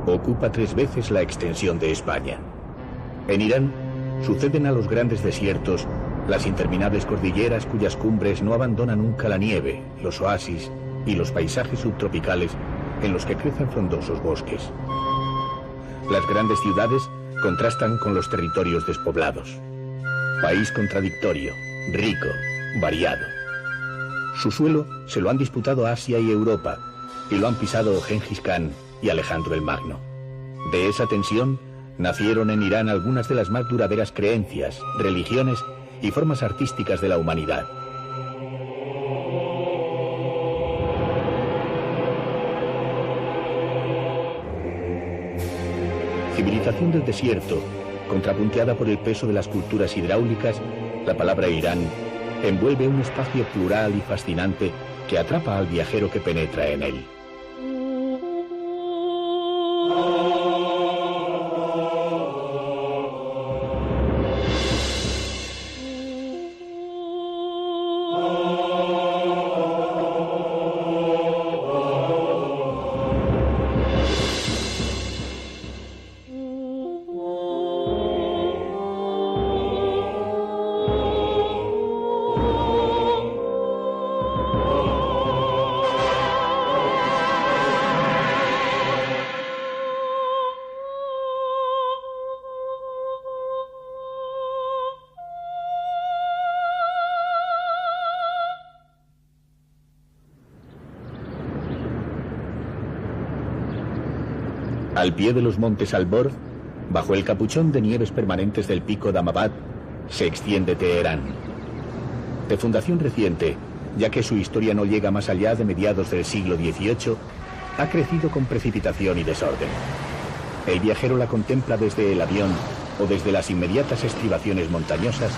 Ocupa 3 veces la extensión de España. En Irán suceden a los grandes desiertos las interminables cordilleras cuyas cumbres no abandonan nunca la nieve, los oasis y los paisajes subtropicales en los que crecen frondosos bosques. Las grandes ciudades contrastan con los territorios despoblados. País contradictorio, rico, variado. Su suelo se lo han disputado Asia y Europa, y lo han pisado Gengis Khan y Alejandro el Magno. De esa tensión nacieron en Irán algunas de las más duraderas creencias, religiones y formas artísticas de la humanidad. Civilización del desierto, contrapunteada por el peso de las culturas hidráulicas, la palabra Irán envuelve un espacio plural y fascinante que atrapa al viajero que penetra en él. Al pie de los montes Alborz, bajo el capuchón de nieves permanentes del pico Damabad, se extiende Teherán. De fundación reciente, ya que su historia no llega más allá de mediados del siglo XVIII, ha crecido con precipitación y desorden. El viajero la contempla desde el avión o desde las inmediatas estribaciones montañosas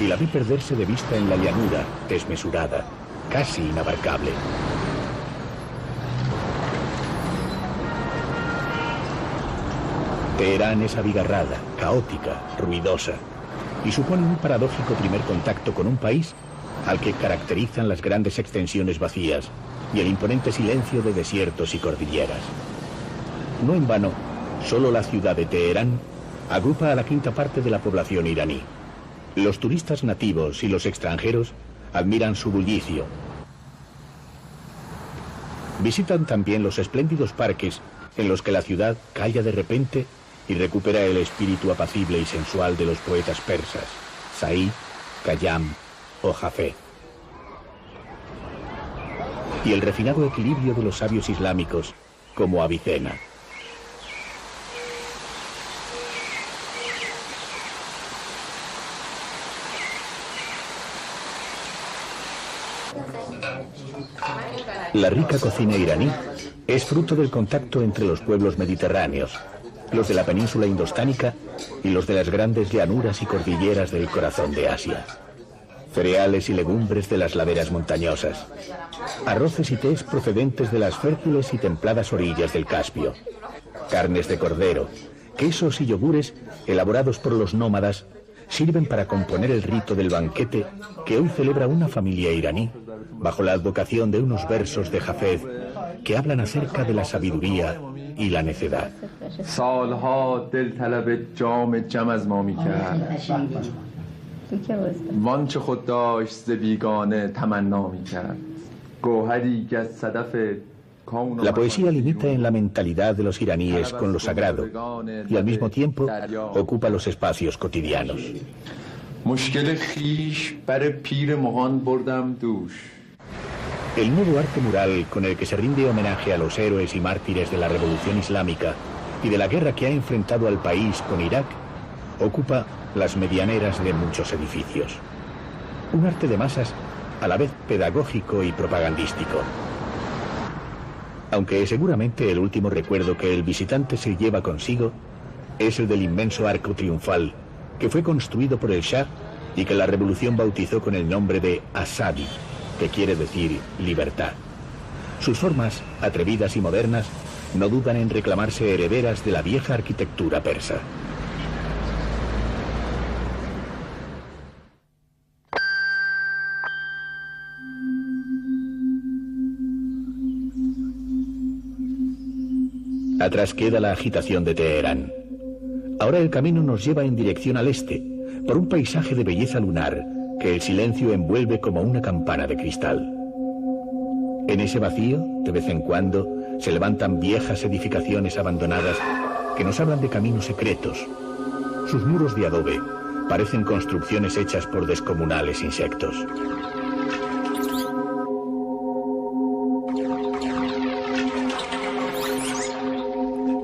y la ve perderse de vista en la llanura, desmesurada, casi inabarcable. Teherán es abigarrada, caótica, ruidosa, y supone un paradójico primer contacto con un país al que caracterizan las grandes extensiones vacías y el imponente silencio de desiertos y cordilleras. No en vano, solo la ciudad de Teherán agrupa a la quinta parte de la población iraní. Los turistas nativos y los extranjeros admiran su bullicio. Visitan también los espléndidos parques en los que la ciudad calla de repente y recupera el espíritu apacible y sensual de los poetas persas, Said, Khayyam o Hafez. Y el refinado equilibrio de los sabios islámicos, como Avicena. La rica cocina iraní es fruto del contacto entre los pueblos mediterráneos, los de la península indostánica y los de las grandes llanuras y cordilleras del corazón de Asia. Cereales y legumbres de las laderas montañosas, arroces y tés procedentes de las fértiles y templadas orillas del Caspio, carnes de cordero, quesos y yogures elaborados por los nómadas sirven para componer el rito del banquete que hoy celebra una familia iraní bajo la advocación de unos versos de Hafez que hablan acerca de la sabiduría y la necedad. La poesía limita en la mentalidad de los iraníes con lo sagrado y al mismo tiempo ocupa los espacios cotidianos. El nuevo arte mural con el que se rinde homenaje a los héroes y mártires de la Revolución Islámica y de la guerra que ha enfrentado al país con Irak ocupa las medianeras de muchos edificios. Un arte de masas a la vez pedagógico y propagandístico. Aunque seguramente el último recuerdo que el visitante se lleva consigo es el del inmenso arco triunfal que fue construido por el Shah y que la revolución bautizó con el nombre de Azadi, que quiere decir libertad. Sus formas, atrevidas y modernas, no dudan en reclamarse herederas de la vieja arquitectura persa. Atrás queda la agitación de Teherán. Ahora el camino nos lleva en dirección al este, por un paisaje de belleza lunar que el silencio envuelve como una campana de cristal. En ese vacío, de vez en cuando, se levantan viejas edificaciones abandonadas que nos hablan de caminos secretos. Sus muros de adobe parecen construcciones hechas por descomunales insectos.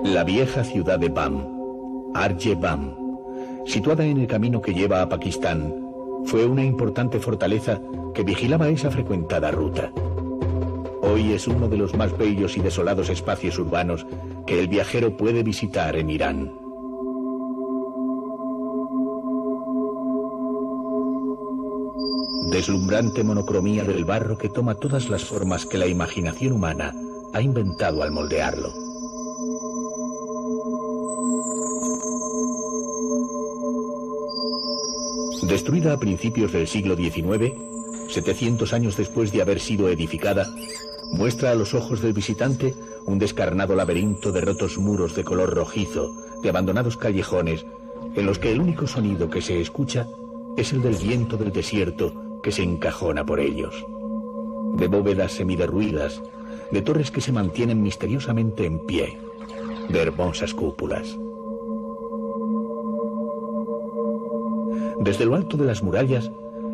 La vieja ciudad de Bam, Arje Bam, situada en el camino que lleva a Pakistán, fue una importante fortaleza que vigilaba esa frecuentada ruta. Hoy es uno de los más bellos y desolados espacios urbanos que el viajero puede visitar en Irán. Deslumbrante monocromía del barro que toma todas las formas que la imaginación humana ha inventado al moldearlo. Destruida a principios del siglo XIX, 700 años después de haber sido edificada, muestra a los ojos del visitante un descarnado laberinto de rotos muros de color rojizo, de abandonados callejones, en los que el único sonido que se escucha es el del viento del desierto que se encajona por ellos. De bóvedas semiderruidas, de torres que se mantienen misteriosamente en pie, de hermosas cúpulas. Desde lo alto de las murallas,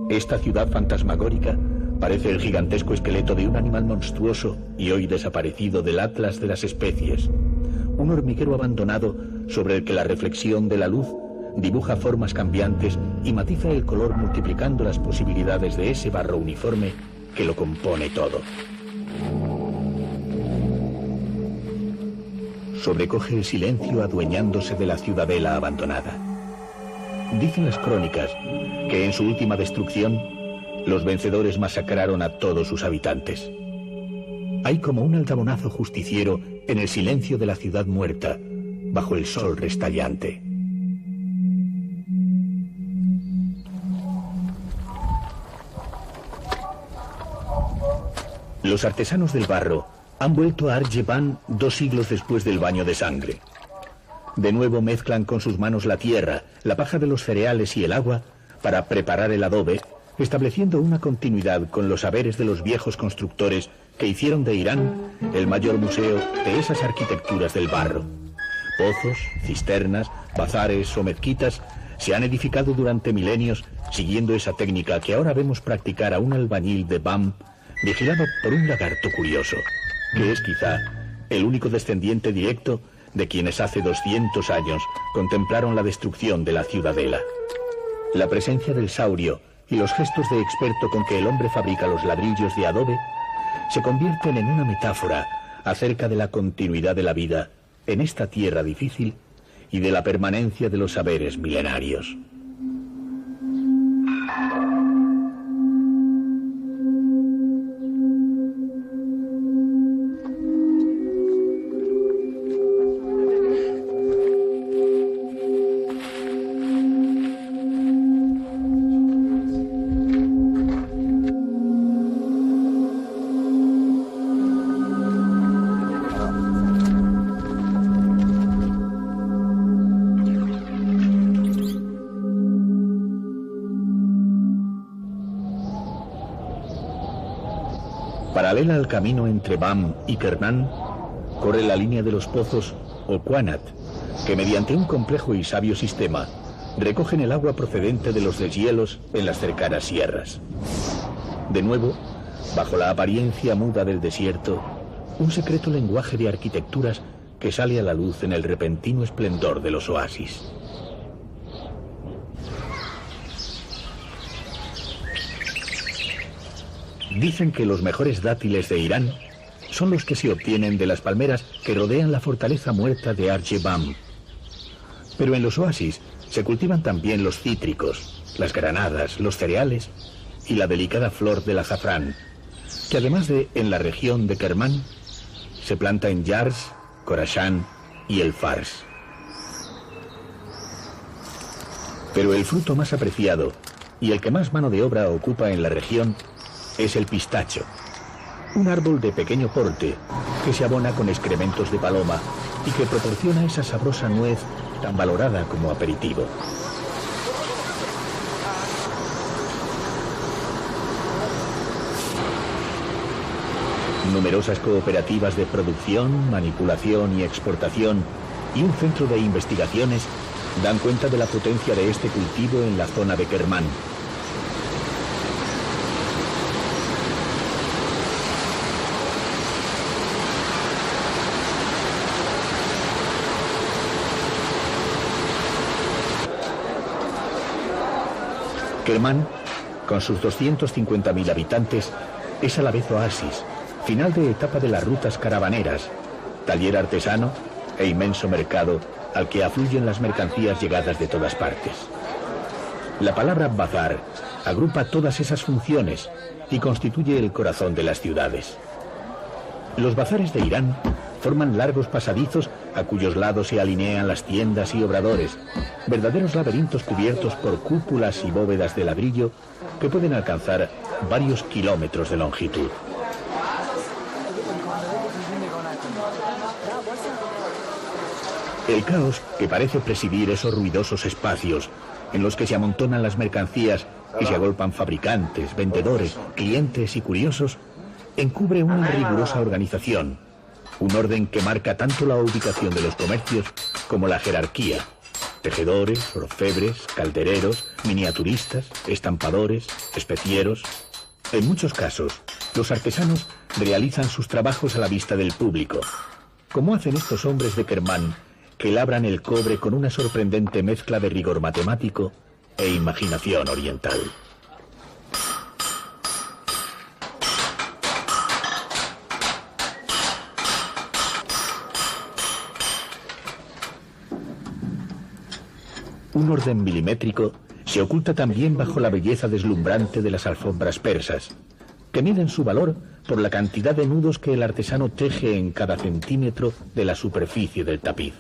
esta ciudad fantasmagórica parece el gigantesco esqueleto de un animal monstruoso y hoy desaparecido del atlas de las especies, un hormiguero abandonado sobre el que la reflexión de la luz dibuja formas cambiantes y matiza el color multiplicando las posibilidades de ese barro uniforme que lo compone todo. Sobrecoge el silencio adueñándose de la ciudadela abandonada. Dicen las crónicas que en su última destrucción los vencedores masacraron a todos sus habitantes. Hay como un aldabonazo justiciero en el silencio de la ciudad muerta, bajo el sol restallante. Los artesanos del barro han vuelto a Arje Bam 2 siglos después del baño de sangre. De nuevo mezclan con sus manos la tierra, la paja de los cereales y el agua para preparar el adobe, estableciendo una continuidad con los saberes de los viejos constructores que hicieron de Irán el mayor museo de esas arquitecturas del barro. Pozos, cisternas, bazares o mezquitas se han edificado durante milenios siguiendo esa técnica que ahora vemos practicar a un albañil de Bam vigilado por un lagarto curioso, que es quizá el único descendiente directo de quienes hace 200 años contemplaron la destrucción de la ciudadela. La presencia del saurio y los gestos de experto con que el hombre fabrica los ladrillos de adobe se convierten en una metáfora acerca de la continuidad de la vida en esta tierra difícil y de la permanencia de los saberes milenarios. Paralela al camino entre Bam y Kerman, corre la línea de los pozos o Qanat, que mediante un complejo y sabio sistema recogen el agua procedente de los deshielos en las cercanas sierras. De nuevo, bajo la apariencia muda del desierto, un secreto lenguaje de arquitecturas que sale a la luz en el repentino esplendor de los oasis. Dicen que los mejores dátiles de Irán son los que se obtienen de las palmeras que rodean la fortaleza muerta de Arje Bam. Pero en los oasis se cultivan también los cítricos, las granadas, los cereales y la delicada flor del azafrán, que además de en la región de Kerman, se planta en Yars, Khorasán y el Fars. Pero el fruto más apreciado y el que más mano de obra ocupa en la región es el pistacho, un árbol de pequeño porte que se abona con excrementos de paloma y que proporciona esa sabrosa nuez tan valorada como aperitivo. Numerosas cooperativas de producción, manipulación y exportación y un centro de investigaciones dan cuenta de la potencia de este cultivo en la zona de Kermán. Kermán, con sus 250.000 habitantes, es a la vez oasis, final de etapa de las rutas caravaneras, taller artesano e inmenso mercado al que afluyen las mercancías llegadas de todas partes. La palabra bazar agrupa todas esas funciones y constituye el corazón de las ciudades. Los bazares de Irán forman largos pasadizos a cuyos lados se alinean las tiendas y obradores, verdaderos laberintos cubiertos por cúpulas y bóvedas de ladrillo que pueden alcanzar varios kilómetros de longitud. El caos que parece presidir esos ruidosos espacios en los que se amontonan las mercancías y se agolpan fabricantes, vendedores, clientes y curiosos, encubre una rigurosa organización, un orden que marca tanto la ubicación de los comercios como la jerarquía. Tejedores, orfebres, caldereros, miniaturistas, estampadores, especieros. En muchos casos, los artesanos realizan sus trabajos a la vista del público, como hacen estos hombres de Kermán, que labran el cobre con una sorprendente mezcla de rigor matemático e imaginación oriental. Un orden milimétrico se oculta también bajo la belleza deslumbrante de las alfombras persas, que miden su valor por la cantidad de nudos que el artesano teje en cada centímetro de la superficie del tapiz.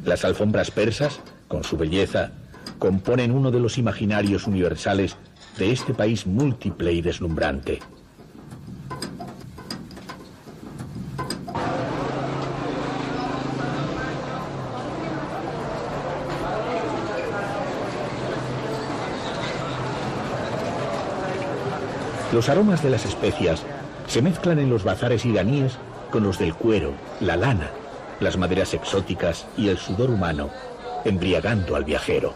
Las alfombras persas, con su belleza, componen uno de los imaginarios universales de este país múltiple y deslumbrante. Los aromas de las especias se mezclan en los bazares iraníes con los del cuero, la lana, las maderas exóticas y el sudor humano, embriagando al viajero.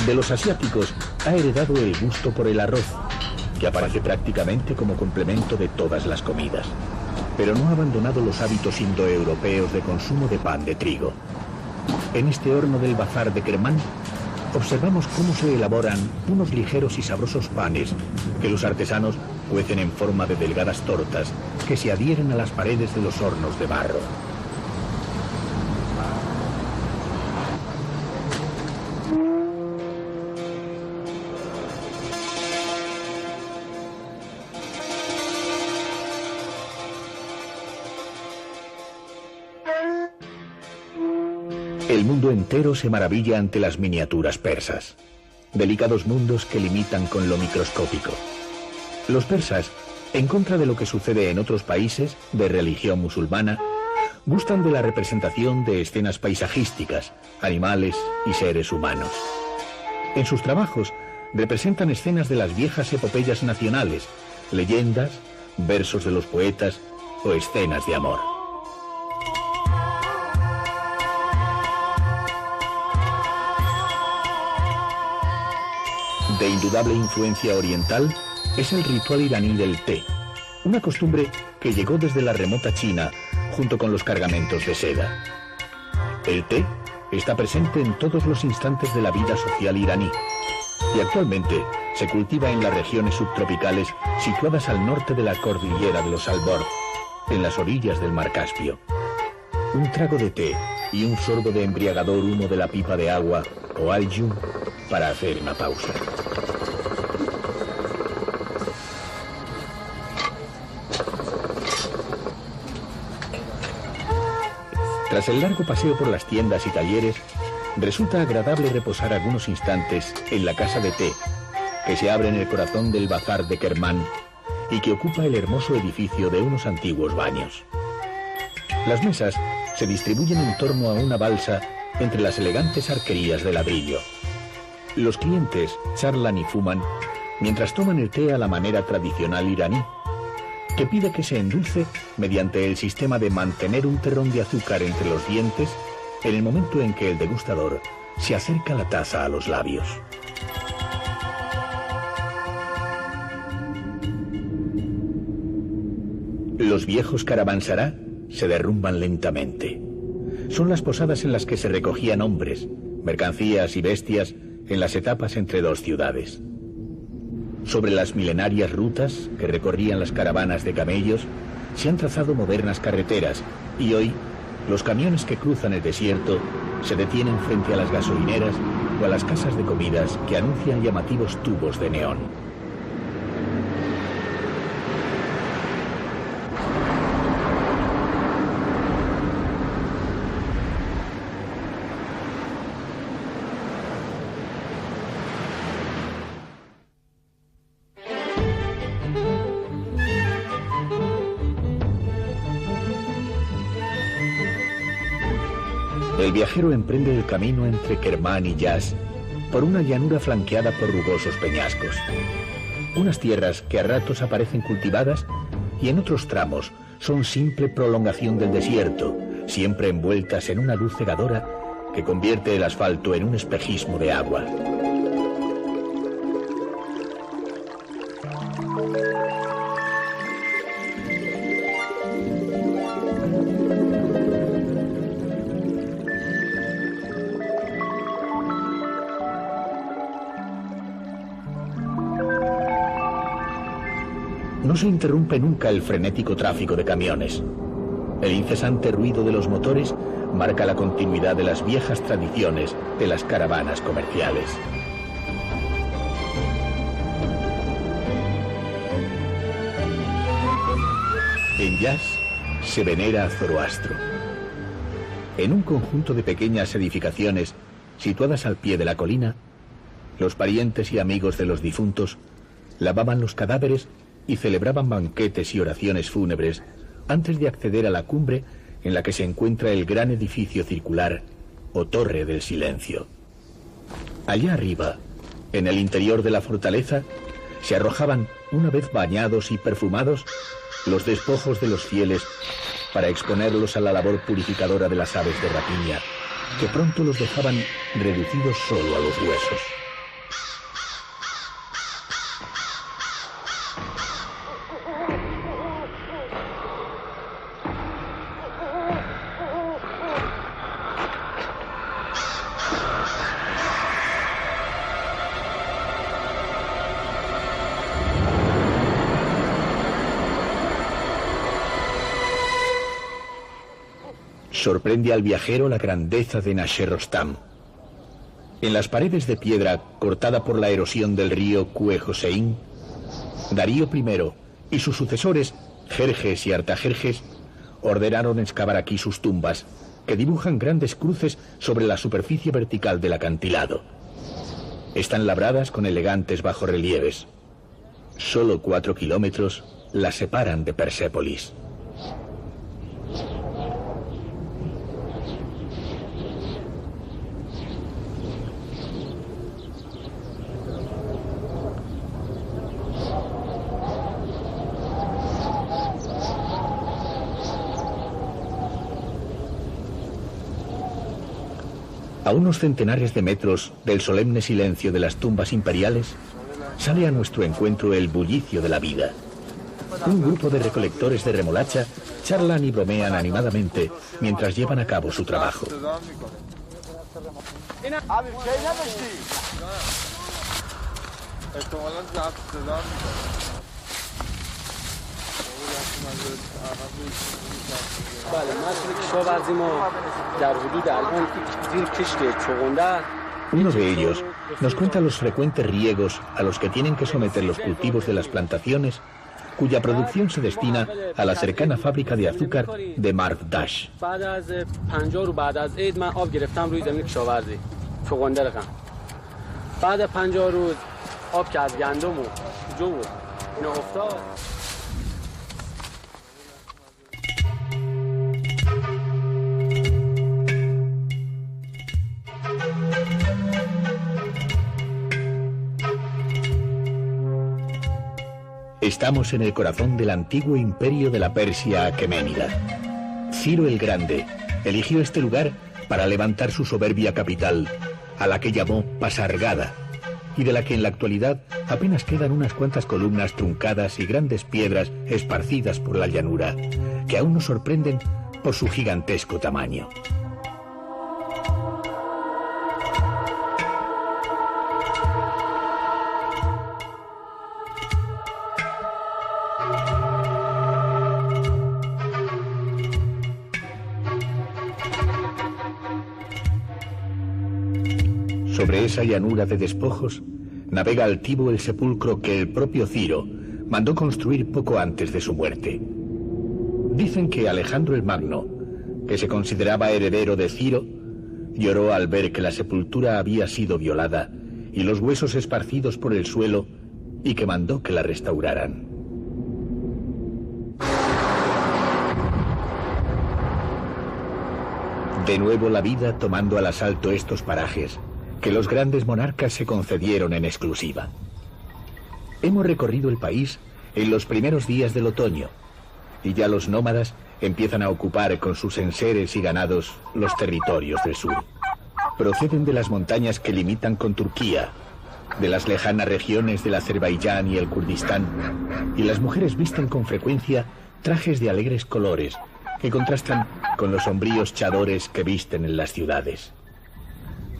De los asiáticos ha heredado el gusto por el arroz, que aparece prácticamente como complemento de todas las comidas, pero no ha abandonado los hábitos indoeuropeos de consumo de pan de trigo. En este horno del bazar de Kermán observamos cómo se elaboran unos ligeros y sabrosos panes que los artesanos cuecen en forma de delgadas tortas que se adhieren a las paredes de los hornos de barro. El mundo entero se maravilla ante las miniaturas persas, delicados mundos que limitan con lo microscópico. Los persas, en contra de lo que sucede en otros países de religión musulmana, gustan de la representación de escenas paisajísticas, animales y seres humanos. En sus trabajos representan escenas de las viejas epopeyas nacionales, leyendas, versos de los poetas o escenas de amor. De indudable influencia oriental es el ritual iraní del té, una costumbre que llegó desde la remota China junto con los cargamentos de seda. El té está presente en todos los instantes de la vida social iraní y actualmente se cultiva en las regiones subtropicales situadas al norte de la cordillera de los Alborz, en las orillas del mar Caspio. Un trago de té y un sorbo de embriagador humo de la pipa de agua o al-yum para hacer una pausa. Tras el largo paseo por las tiendas y talleres, Resulta agradable reposar algunos instantes en la casa de té, que se abre en el corazón del bazar de Kermán y que ocupa el hermoso edificio de unos antiguos baños. Las mesas se distribuyen en torno a una balsa entre las elegantes arquerías de ladrillo. Los clientes charlan y fuman mientras toman el té a la manera tradicional iraní, que pide que se endulce mediante el sistema de mantener un terrón de azúcar entre los dientes en el momento en que el degustador se acerca la taza a los labios. Los viejos caravanserá se derrumban lentamente. Son las posadas en las que se recogían hombres, mercancías y bestias en las etapas entre dos ciudades. Sobre las milenarias rutas que recorrían las caravanas de camellos se han trazado modernas carreteras y hoy los camiones que cruzan el desierto se detienen frente a las gasolineras o a las casas de comidas que anuncian llamativos tubos de neón. El viajero emprende el camino entre Kermán y Yas por una llanura flanqueada por rugosos peñascos. Unas tierras que a ratos aparecen cultivadas y en otros tramos son simple prolongación del desierto, siempre envueltas en una luz cegadora que convierte el asfalto en un espejismo de agua. No se interrumpe nunca el frenético tráfico de camiones. El incesante ruido de los motores marca la continuidad de las viejas tradiciones de las caravanas comerciales. En Yas se venera a Zoroastro. En un conjunto de pequeñas edificaciones situadas al pie de la colina, los parientes y amigos de los difuntos lavaban los cadáveres y celebraban banquetes y oraciones fúnebres antes de acceder a la cumbre en la que se encuentra el gran edificio circular o Torre del Silencio. Allá arriba, en el interior de la fortaleza, se arrojaban, una vez bañados y perfumados, los despojos de los fieles para exponerlos a la labor purificadora de las aves de rapiña, que pronto los dejaban reducidos solo a los huesos. Sorprende al viajero la grandeza de Nasher-Rostam. En las paredes de piedra cortada por la erosión del río Kue Josein, Darío I y sus sucesores, Jerjes y Artajerjes, ordenaron excavar aquí sus tumbas, que dibujan grandes cruces sobre la superficie vertical del acantilado. Están labradas con elegantes bajorrelieves. Solo 4 kilómetros las separan de Persépolis. A unos centenares de metros del solemne silencio de las tumbas imperiales, sale a nuestro encuentro el bullicio de la vida. Un grupo de recolectores de remolacha charlan y bromean animadamente mientras llevan a cabo su trabajo. Uno de ellos nos cuenta los frecuentes riegos a los que tienen que someter los cultivos de las plantaciones cuya producción se destina a la cercana fábrica de azúcar de Marvdash. Estamos en el corazón del antiguo imperio de la Persia aqueménida. Ciro el Grande eligió este lugar para levantar su soberbia capital, a la que llamó Pasargada, y de la que en la actualidad apenas quedan unas cuantas columnas truncadas y grandes piedras esparcidas por la llanura, que aún nos sorprenden por su gigantesco tamaño. Sobre esa llanura de despojos navega altivo el sepulcro que el propio Ciro mandó construir poco antes de su muerte. Dicen que Alejandro el Magno, que se consideraba heredero de Ciro, lloró al ver que la sepultura había sido violada y los huesos esparcidos por el suelo, y que mandó que la restauraran. De nuevo la vida tomando al asalto estos parajes que los grandes monarcas se concedieron en exclusiva. Hemos recorrido el país en los primeros días del otoño, y ya los nómadas empiezan a ocupar con sus enseres y ganados los territorios del sur. Proceden de las montañas que limitan con Turquía, de las lejanas regiones del Azerbaiyán y el Kurdistán, y las mujeres visten con frecuencia trajes de alegres colores que contrastan con los sombríos chadores que visten en las ciudades.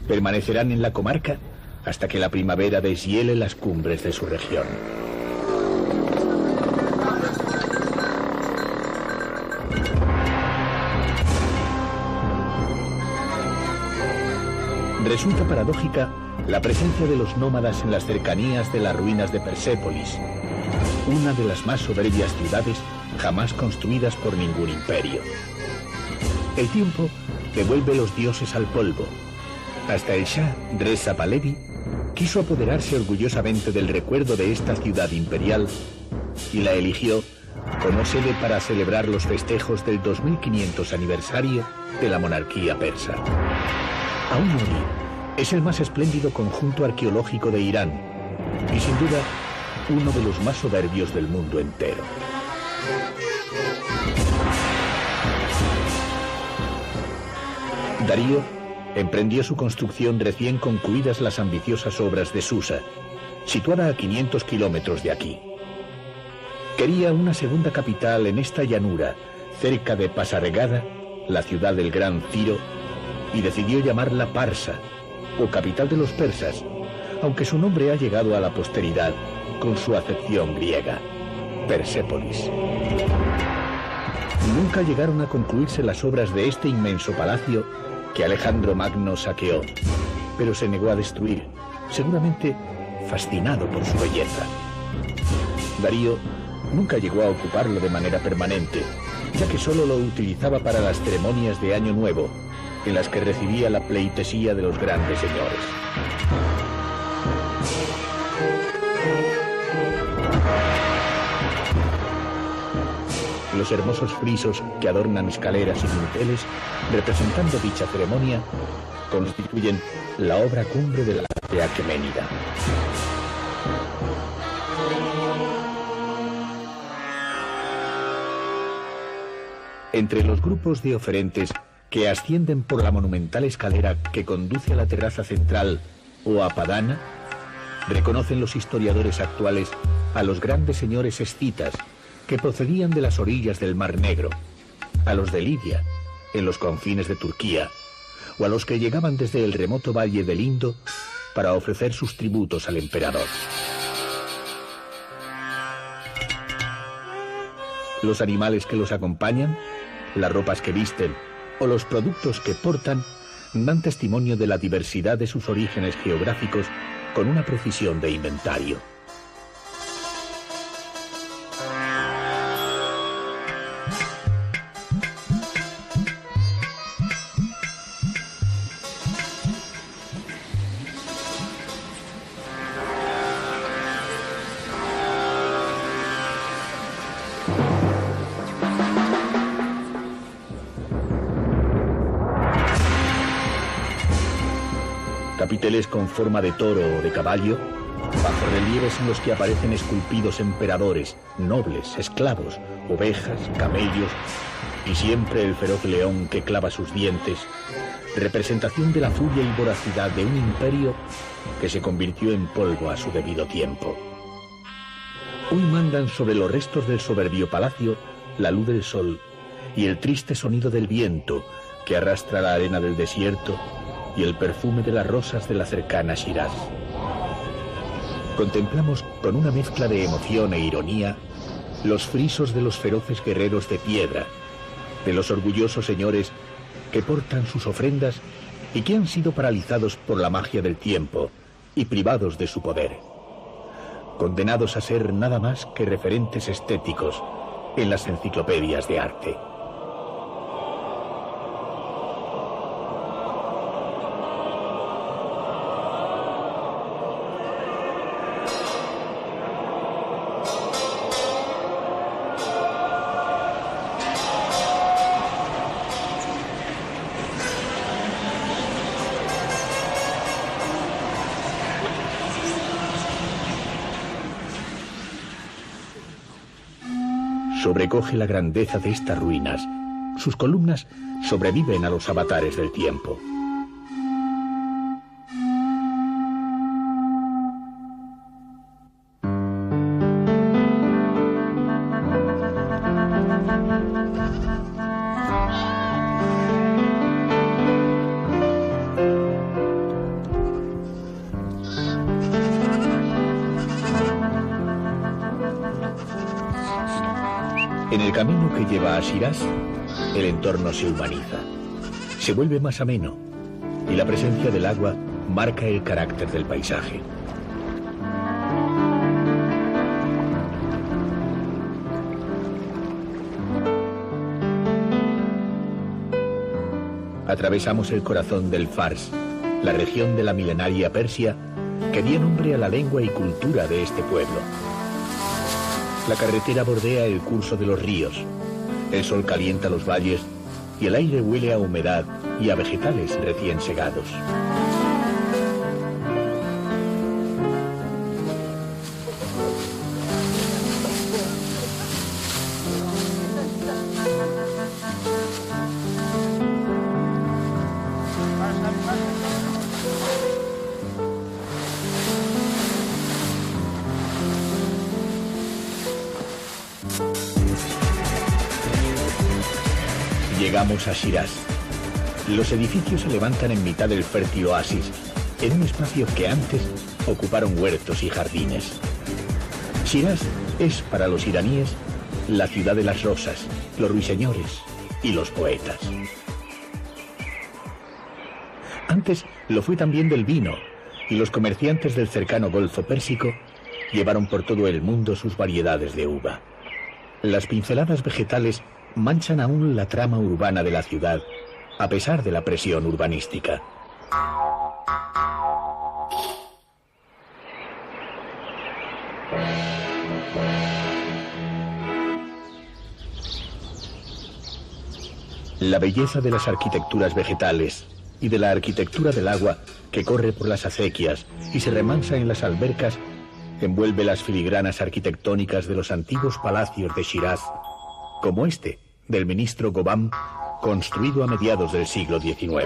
Permanecerán en la comarca hasta que la primavera deshiele las cumbres de su región. Resulta paradójica la presencia de los nómadas en las cercanías de las ruinas de Persépolis, una de las más soberbias ciudades jamás construidas por ningún imperio. El tiempo devuelve los dioses al polvo. Hasta el Shah Reza Pahlavi quiso apoderarse orgullosamente del recuerdo de esta ciudad imperial y la eligió como sede para celebrar los festejos del 2500 aniversario de la monarquía persa. Aun-Nuri es el más espléndido conjunto arqueológico de Irán y sin duda uno de los más soberbios del mundo entero. Darío emprendió su construcción recién concluidas las ambiciosas obras de Susa, situada a 500 kilómetros de aquí. Quería una segunda capital en esta llanura, cerca de Pasargada, la ciudad del gran Ciro, y decidió llamarla Parsa, o capital de los persas, aunque su nombre ha llegado a la posteridad con su acepción griega, Persépolis. Nunca llegaron a concluirse las obras de este inmenso palacio que Alejandro Magno saqueó, pero se negó a destruir, seguramente fascinado por su belleza. Darío nunca llegó a ocuparlo de manera permanente, ya que solo lo utilizaba para las ceremonias de Año Nuevo, en las que recibía la pleitesía de los grandes señores. Los hermosos frisos que adornan escaleras y dinteles, representando dicha ceremonia, constituyen la obra cumbre del arte aqueménida. Entre los grupos de oferentes que ascienden por la monumental escalera que conduce a la terraza central o a Padana, reconocen los historiadores actuales a los grandes señores escitas que procedían de las orillas del Mar Negro, a los de Lidia, en los confines de Turquía, o a los que llegaban desde el remoto valle del Indo para ofrecer sus tributos al emperador. Los animales que los acompañan, las ropas que visten o los productos que portan dan testimonio de la diversidad de sus orígenes geográficos con una precisión de inventario. capiteles con forma de toro o de caballo, bajo relieves en los que aparecen esculpidos emperadores, nobles, esclavos, ovejas, camellos y siempre el feroz león que clava sus dientes, representación de la furia y voracidad de un imperio que se convirtió en polvo a su debido tiempo. Hoy mandan sobre los restos del soberbio palacio la luz del sol y el triste sonido del viento que arrastra la arena del desierto y el perfume de las rosas de la cercana Shiraz. Contemplamos con una mezcla de emoción e ironía los frisos de los feroces guerreros de piedra, de los orgullosos señores que portan sus ofrendas y que han sido paralizados por la magia del tiempo y privados de su poder, condenados a ser nada más que referentes estéticos en las enciclopedias de arte. Sobrecoge la grandeza de estas ruinas. Sus columnas sobreviven a los avatares del tiempo. En el camino que lleva a Shiraz, el entorno se humaniza, se vuelve más ameno y la presencia del agua marca el carácter del paisaje. Atravesamos el corazón del Fars, la región de la milenaria Persia que dio nombre a la lengua y cultura de este pueblo. La carretera bordea el curso de los ríos, el sol calienta los valles y el aire huele a humedad y a vegetales recién segados. Llegamos a Shiraz. Los edificios se levantan en mitad del fértil oasis, en un espacio que antes ocuparon huertos y jardines. Shiraz es, para los iraníes, la ciudad de las rosas, los ruiseñores y los poetas. Antes lo fue también del vino, y los comerciantes del cercano Golfo Pérsico llevaron por todo el mundo sus variedades de uva. Las pinceladas vegetales manchan aún la trama urbana de la ciudad, a pesar de la presión urbanística. La belleza de las arquitecturas vegetales y de la arquitectura del agua que corre por las acequias y se remansa en las albercas envuelve las filigranas arquitectónicas de los antiguos palacios de Shiraz, como este del ministro Gobam, construido a mediados del siglo XIX.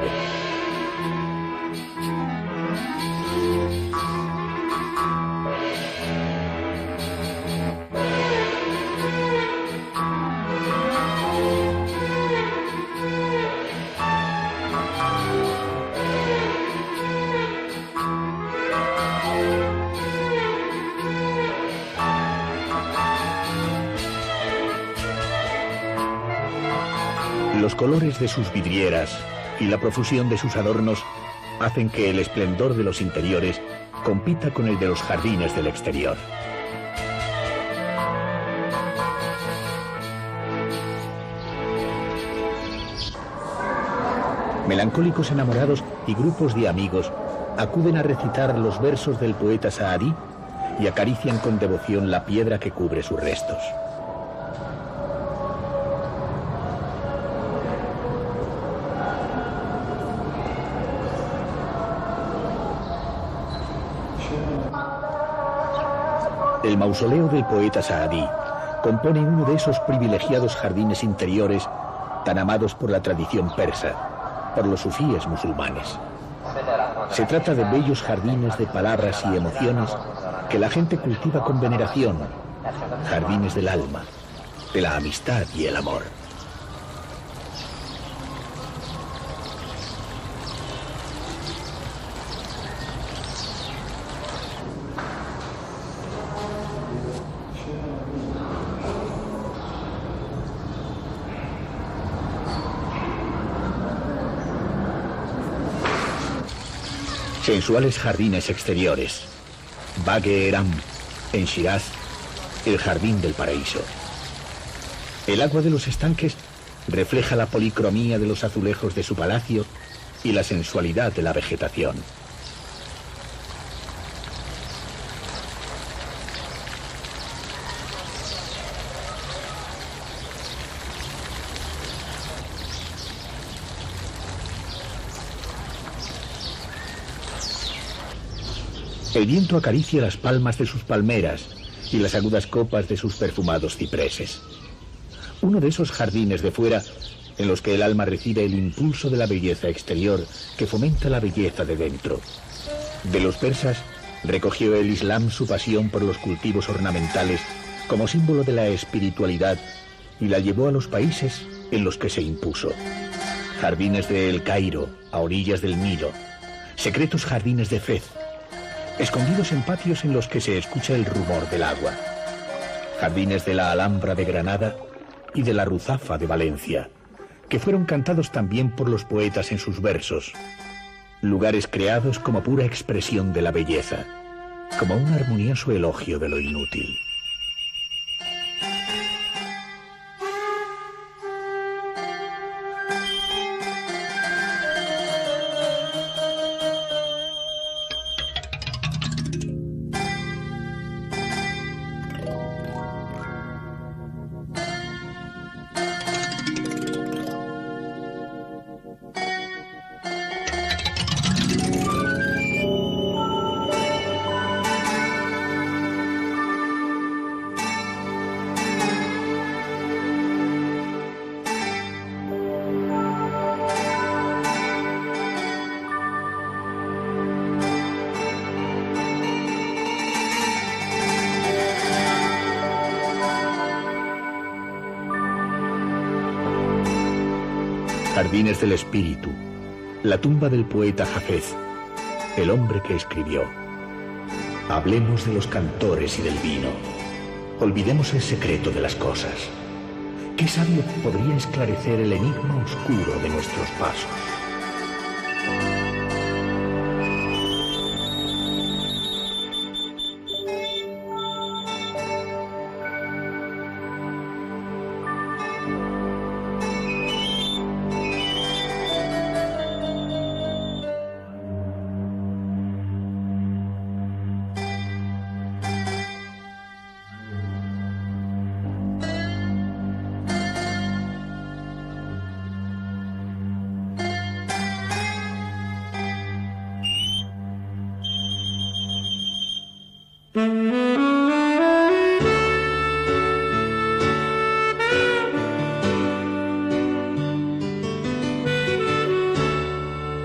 Los colores de sus vidrieras y la profusión de sus adornos hacen que el esplendor de los interiores compita con el de los jardines del exterior. Melancólicos enamorados y grupos de amigos acuden a recitar los versos del poeta Saadí y acarician con devoción la piedra que cubre sus restos. El mausoleo del poeta Saadí compone uno de esos privilegiados jardines interiores tan amados por la tradición persa, por los sufíes musulmanes. Se trata de bellos jardines de palabras y emociones que la gente cultiva con veneración, jardines del alma, de la amistad y el amor. Sensuales jardines exteriores. Baghe-Eram, en Shiraz, el jardín del paraíso. El agua de los estanques refleja la policromía de los azulejos de su palacio y la sensualidad de la vegetación. El viento acaricia las palmas de sus palmeras y las agudas copas de sus perfumados cipreses. Uno de esos jardines de fuera en los que el alma recibe el impulso de la belleza exterior que fomenta la belleza de dentro. De los persas recogió el Islam su pasión por los cultivos ornamentales como símbolo de la espiritualidad y la llevó a los países en los que se impuso. Jardines de El Cairo, a orillas del Nilo, secretos jardines de Fez, escondidos en patios en los que se escucha el rumor del agua. Jardines de la Alhambra de Granada y de la Ruzafa de Valencia, que fueron cantados también por los poetas en sus versos. Lugares creados como pura expresión de la belleza, como un armonioso elogio de lo inútil. Jardines del Espíritu, la tumba del poeta Hafez, el hombre que escribió. Hablemos de los cantores y del vino. Olvidemos el secreto de las cosas. ¿Qué sabio podría esclarecer el enigma oscuro de nuestros pasos?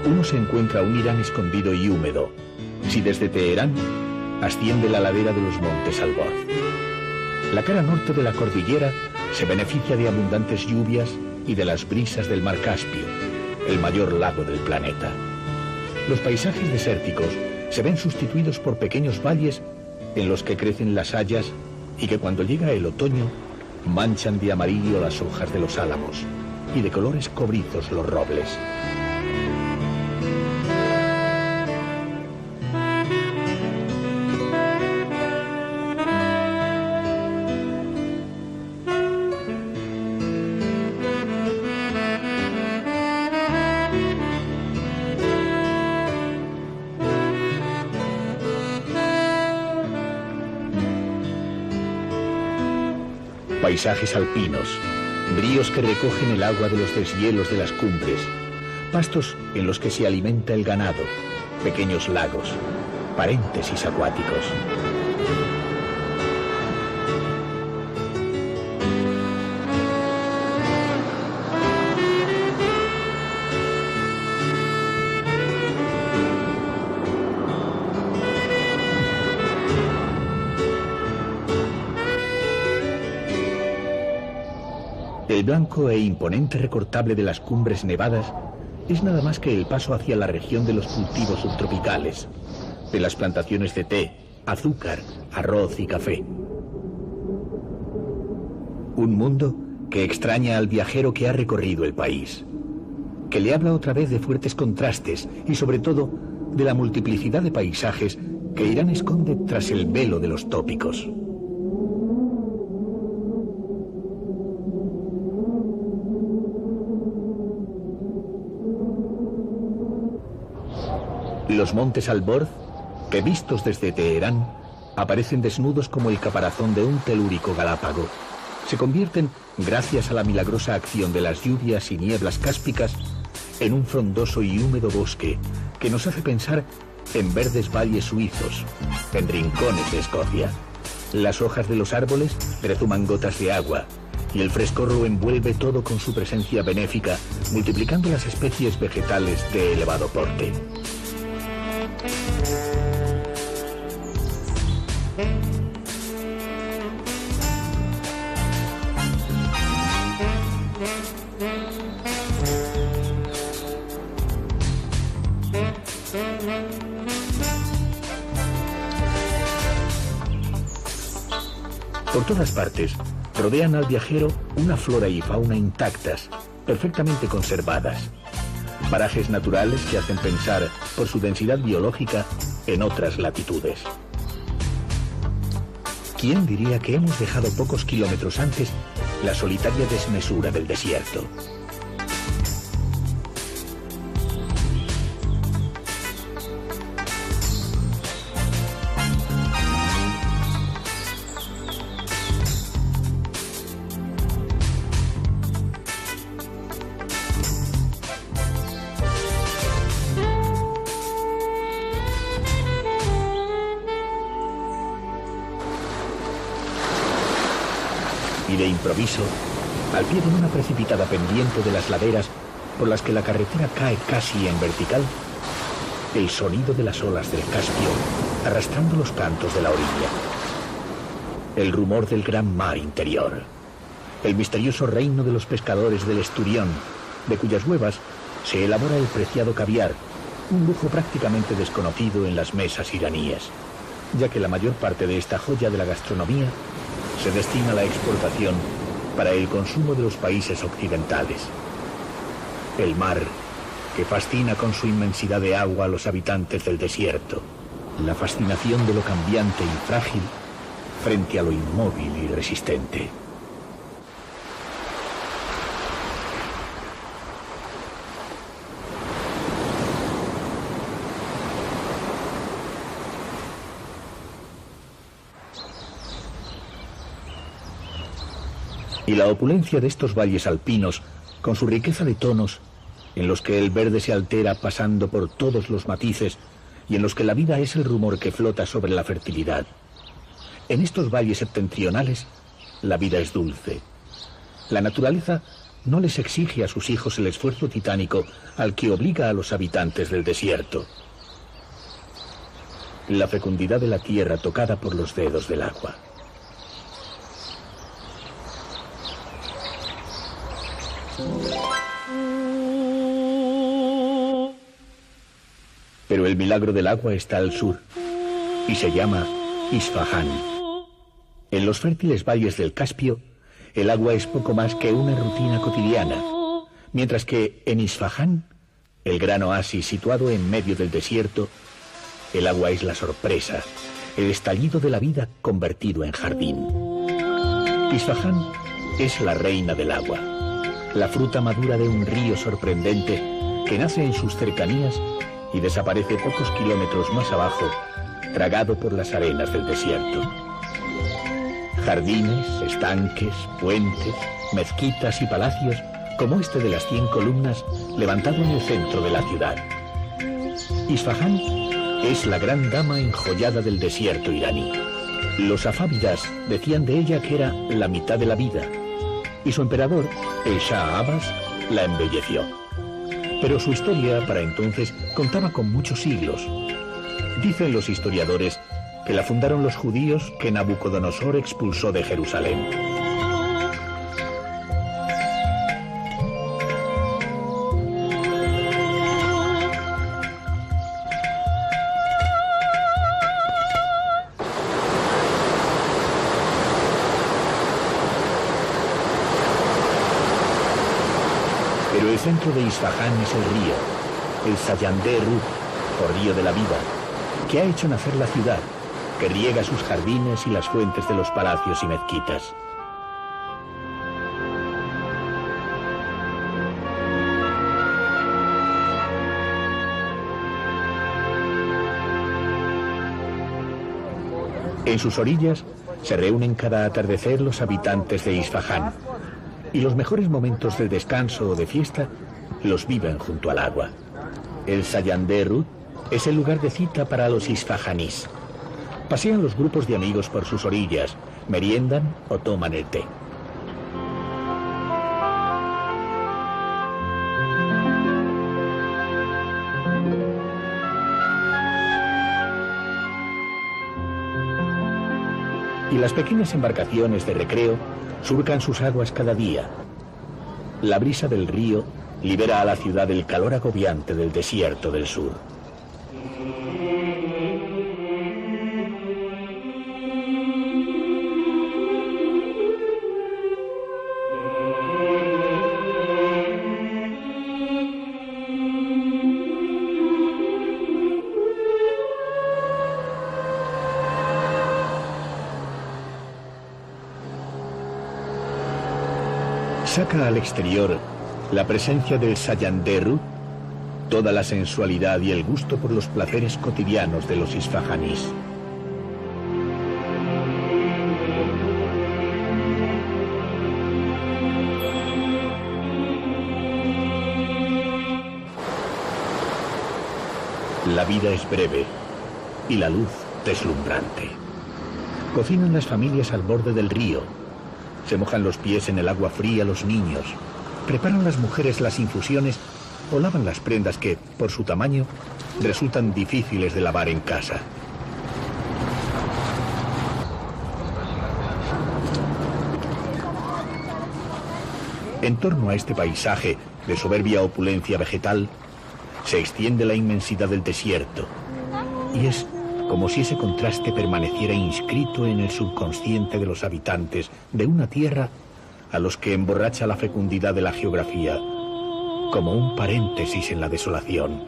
Uno se encuentra un Irán escondido y húmedo, si desde Teherán asciende la ladera de los montes Alborz. La cara norte de la cordillera se beneficia de abundantes lluvias y de las brisas del mar Caspio, el mayor lago del planeta. Los paisajes desérticos se ven sustituidos por pequeños valles en los que crecen las hayas y que cuando llega el otoño manchan de amarillo las hojas de los álamos y de colores cobrizos los robles. Paisajes alpinos, ríos que recogen el agua de los deshielos de las cumbres, pastos en los que se alimenta el ganado, pequeños lagos, paréntesis acuáticos. El blanco e imponente recortable de las cumbres nevadas es nada más que el paso hacia la región de los cultivos subtropicales, de las plantaciones de té, azúcar, arroz y café. Un mundo que extraña al viajero que ha recorrido el país, que le habla otra vez de fuertes contrastes y sobre todo de la multiplicidad de paisajes que Irán esconde tras el velo de los tópicos. Los montes Alborz, que vistos desde Teherán, aparecen desnudos como el caparazón de un telúrico galápago. Se convierten, gracias a la milagrosa acción de las lluvias y nieblas cáspicas, en un frondoso y húmedo bosque que nos hace pensar en verdes valles suizos, en rincones de Escocia. Las hojas de los árboles rezuman gotas de agua y el frescor lo envuelve todo con su presencia benéfica, multiplicando las especies vegetales de elevado porte. Por todas partes, rodean al viajero una flora y fauna intactas, perfectamente conservadas. Parajes naturales que hacen pensar, por su densidad biológica, en otras latitudes. ¿Quién diría que hemos dejado pocos kilómetros antes la solitaria desmesura del desierto? Y de improviso, al pie de una precipitada pendiente de las laderas por las que la carretera cae casi en vertical, el sonido de las olas del Caspio arrastrando los cantos de la orilla, el rumor del gran mar interior, el misterioso reino de los pescadores del esturión, de cuyas huevas se elabora el preciado caviar, un lujo prácticamente desconocido en las mesas iraníes, ya que la mayor parte de esta joya de la gastronomía se destina a la exportación para el consumo de los países occidentales. El mar, que fascina con su inmensidad de agua a los habitantes del desierto. La fascinación de lo cambiante y frágil frente a lo inmóvil y resistente. Y la opulencia de estos valles alpinos, con su riqueza de tonos, en los que el verde se altera pasando por todos los matices y en los que la vida es el rumor que flota sobre la fertilidad. En estos valles septentrionales, la vida es dulce. La naturaleza no les exige a sus hijos el esfuerzo titánico al que obliga a los habitantes del desierto. La fecundidad de la tierra tocada por los dedos del agua. Pero el milagro del agua está al sur y se llama Isfahán. En los fértiles valles del Caspio, el agua es poco más que una rutina cotidiana, mientras que en Isfahán, el gran oasis situado en medio del desierto, el agua es la sorpresa, el estallido de la vida convertido en jardín. Isfahán es la reina del agua, la fruta madura de un río sorprendente que nace en sus cercanías y desaparece pocos kilómetros más abajo, tragado por las arenas del desierto. Jardines, estanques, puentes, mezquitas y palacios, como este de las 100 columnas, levantado en el centro de la ciudad. Isfahán es la gran dama enjollada del desierto iraní. Los safávidas decían de ella que era la mitad de la vida, y su emperador, el Shah Abbas, la embelleció. Pero su historia, para entonces, contaba con muchos siglos. Dicen los historiadores que la fundaron los judíos que Nabucodonosor expulsó de Jerusalén. Pero el centro de Isfahán es el río, el Sayandeh Rud, o río de la vida, que ha hecho nacer la ciudad, que riega sus jardines y las fuentes de los palacios y mezquitas. En sus orillas se reúnen cada atardecer los habitantes de Isfahán, y los mejores momentos de descanso o de fiesta los viven junto al agua. El Sayandeh Rud es el lugar de cita para los isfahanís. Pasean los grupos de amigos por sus orillas, meriendan o toman el té. Y las pequeñas embarcaciones de recreo surcan sus aguas cada día. La brisa del río libera a la ciudad del calor agobiante del desierto del sur. Saca al exterior la presencia del Sayandeh Rud, toda la sensualidad y el gusto por los placeres cotidianos de los isfahanís. La vida es breve y la luz deslumbrante. Cocinan las familias al borde del río. Se mojan los pies en el agua fría los niños, preparan las mujeres las infusiones o lavan las prendas que, por su tamaño, resultan difíciles de lavar en casa. En torno a este paisaje de soberbia opulencia vegetal, se extiende la inmensidad del desierto, y es como si ese contraste permaneciera inscrito en el subconsciente de los habitantes de una tierra a los que emborracha la fecundidad de la geografía, como un paréntesis en la desolación,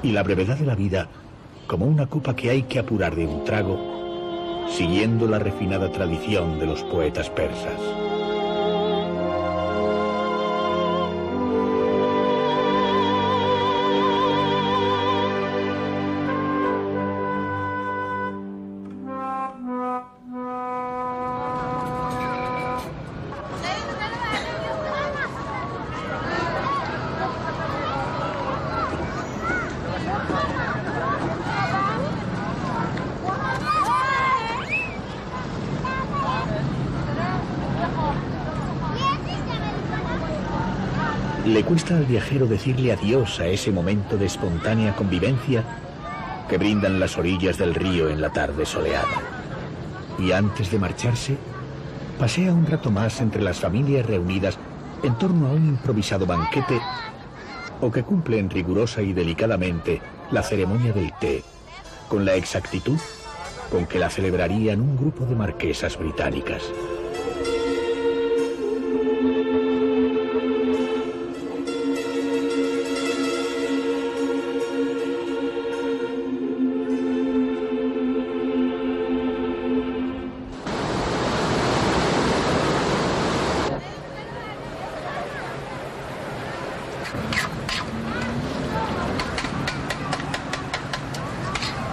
y la brevedad de la vida como una copa que hay que apurar de un trago, siguiendo la refinada tradición de los poetas persas. Le cuesta al viajero decirle adiós a ese momento de espontánea convivencia que brindan las orillas del río en la tarde soleada. Y antes de marcharse, pasea un rato más entre las familias reunidas en torno a un improvisado banquete o que cumplen rigurosa y delicadamente la ceremonia del té, con la exactitud con que la celebrarían un grupo de marquesas británicas.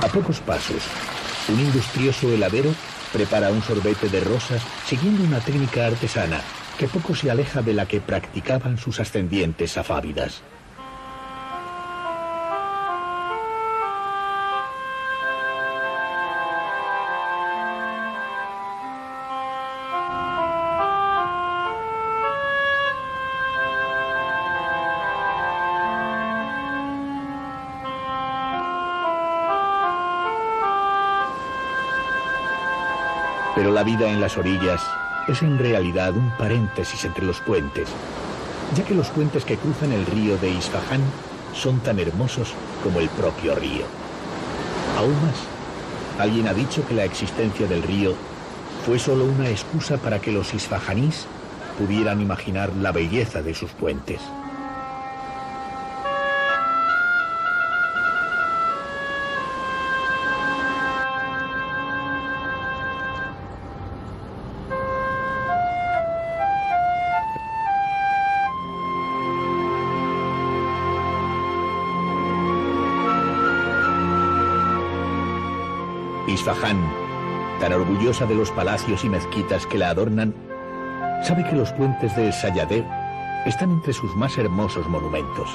A pocos pasos, un industrioso heladero prepara un sorbete de rosas siguiendo una técnica artesana que poco se aleja de la que practicaban sus ascendientes safávidas. Pero la vida en las orillas es en realidad un paréntesis entre los puentes, ya que los puentes que cruzan el río de Isfahán son tan hermosos como el propio río. Aún más, alguien ha dicho que la existencia del río fue solo una excusa para que los isfahanís pudieran imaginar la belleza de sus puentes. Isfahán, tan orgullosa de los palacios y mezquitas que la adornan, sabe que los puentes de Sayadeh están entre sus más hermosos monumentos.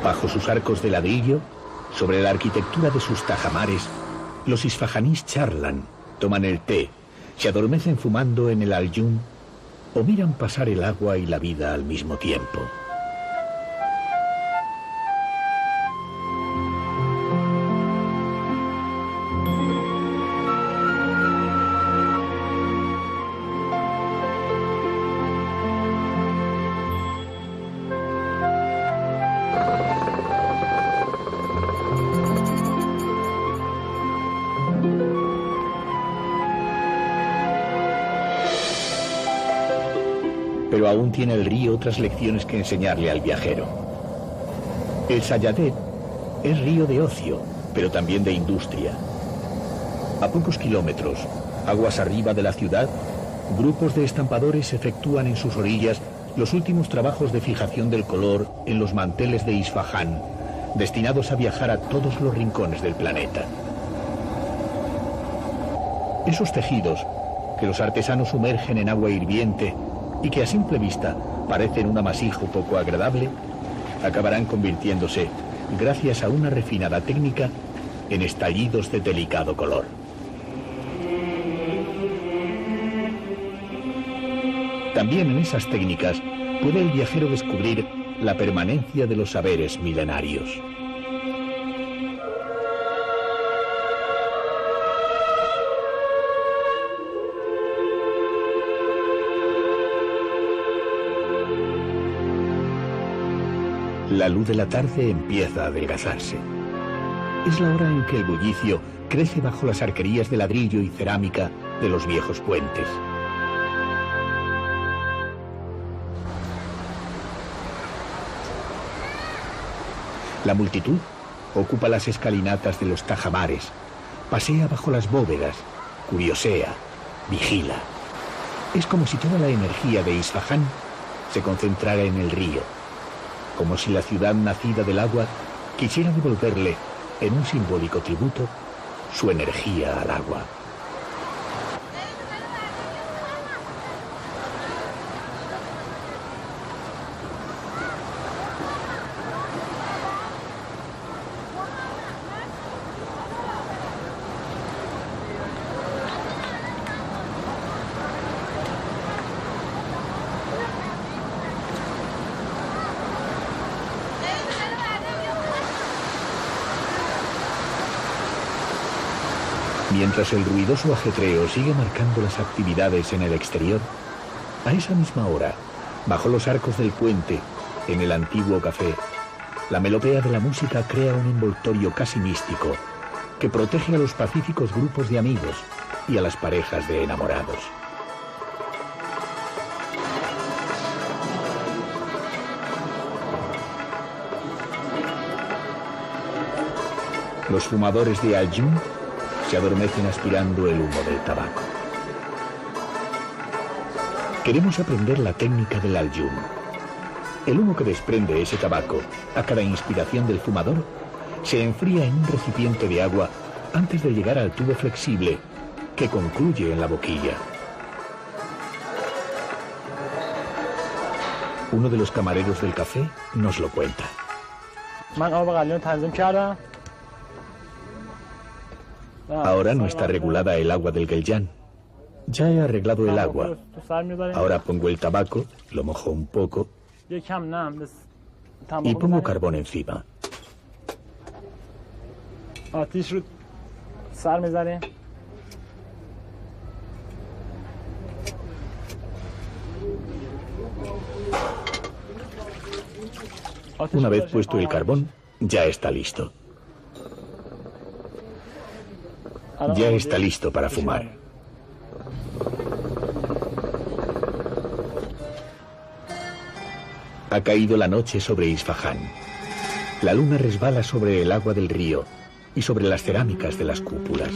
Bajo sus arcos de ladrillo, sobre la arquitectura de sus tajamares, los isfahanís charlan, toman el té, se adormecen fumando en el al-Yum o miran pasar el agua y la vida al mismo tiempo. Pero aún tiene el río otras lecciones que enseñarle al viajero. El Sayadeh es río de ocio, pero también de industria. A pocos kilómetros, aguas arriba de la ciudad, grupos de estampadores efectúan en sus orillas los últimos trabajos de fijación del color en los manteles de Isfahán, destinados a viajar a todos los rincones del planeta. Esos tejidos, que los artesanos sumergen en agua hirviente y que a simple vista parecen un amasijo poco agradable, acabarán convirtiéndose, gracias a una refinada técnica, en estallidos de delicado color. También en esas técnicas puede el viajero descubrir la permanencia de los saberes milenarios. La luz de la tarde empieza a adelgazarse. Es la hora en que el bullicio crece bajo las arquerías de ladrillo y cerámica de los viejos puentes. La multitud ocupa las escalinatas de los tajamares, pasea bajo las bóvedas, curiosea, vigila. Es como si toda la energía de Isfahán se concentrara en el río, como si la ciudad nacida del agua quisiera devolverle, en un simbólico tributo, su energía al agua. Mientras el ruidoso ajetreo sigue marcando las actividades en el exterior, a esa misma hora, bajo los arcos del puente, en el antiguo café, la melodía de la música crea un envoltorio casi místico que protege a los pacíficos grupos de amigos y a las parejas de enamorados. Los fumadores de al-Yum se adormecen aspirando el humo del tabaco. Queremos aprender la técnica del al-Yum. El humo que desprende ese tabaco a cada inspiración del fumador se enfría en un recipiente de agua antes de llegar al tubo flexible que concluye en la boquilla. Uno de los camareros del café nos lo cuenta. Ahora no está regulada el agua del Geljan. Ya he arreglado el agua. Ahora pongo el tabaco, lo mojo un poco y pongo carbón encima. Una vez puesto el carbón, ya está listo. Ya está listo para fumar. Ha caído la noche sobre Isfahán. La luna resbala sobre el agua del río y sobre las cerámicas de las cúpulas.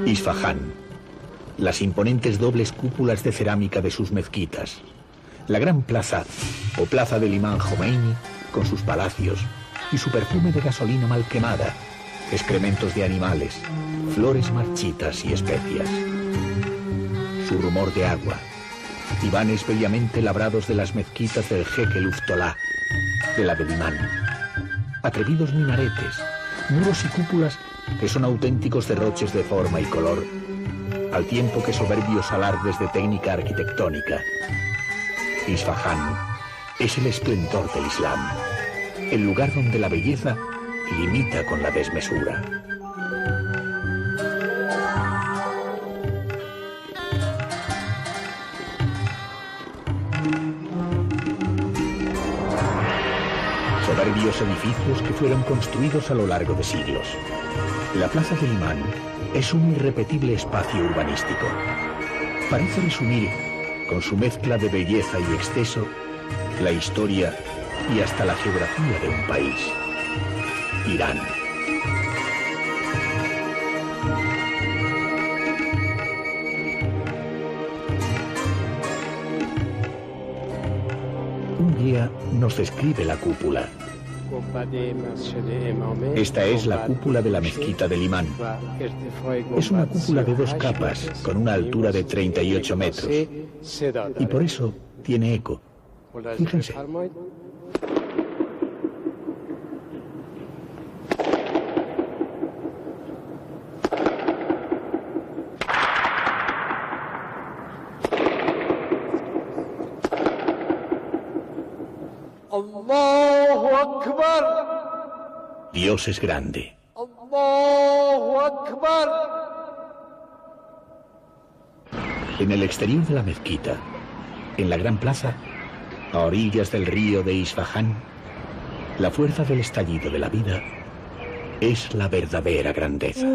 Isfahán, las imponentes dobles cúpulas de cerámica de sus mezquitas, la gran plaza o plaza del imán Jomeini con sus palacios y su perfume de gasolina mal quemada, excrementos de animales, flores marchitas y especias. Su rumor de agua, divanes bellamente labrados de las mezquitas del jeque Luftolá, de la del imán, atrevidos minaretes, muros y cúpulas que son auténticos derroches de forma y color, al tiempo que soberbios alardes de técnica arquitectónica. Isfahán es el esplendor del Islam, el lugar donde la belleza limita con la desmesura. Soberbios edificios que fueron construidos a lo largo de siglos. La Plaza del Imán es un irrepetible espacio urbanístico. Parece resumir, con su mezcla de belleza y exceso, la historia y hasta la geografía de un país. Irán. Un guía nos describe la cúpula. Esta es la cúpula de la mezquita del imán. Es una cúpula de 2 capas, con una altura de 38 metros. Y por eso tiene eco. Fíjense. Allahu Akbar. Dios es grande. Allahu Akbar. En el exterior de la mezquita, en la gran plaza, a orillas del río de Isfahán, la fuerza del estallido de la vida es la verdadera grandeza.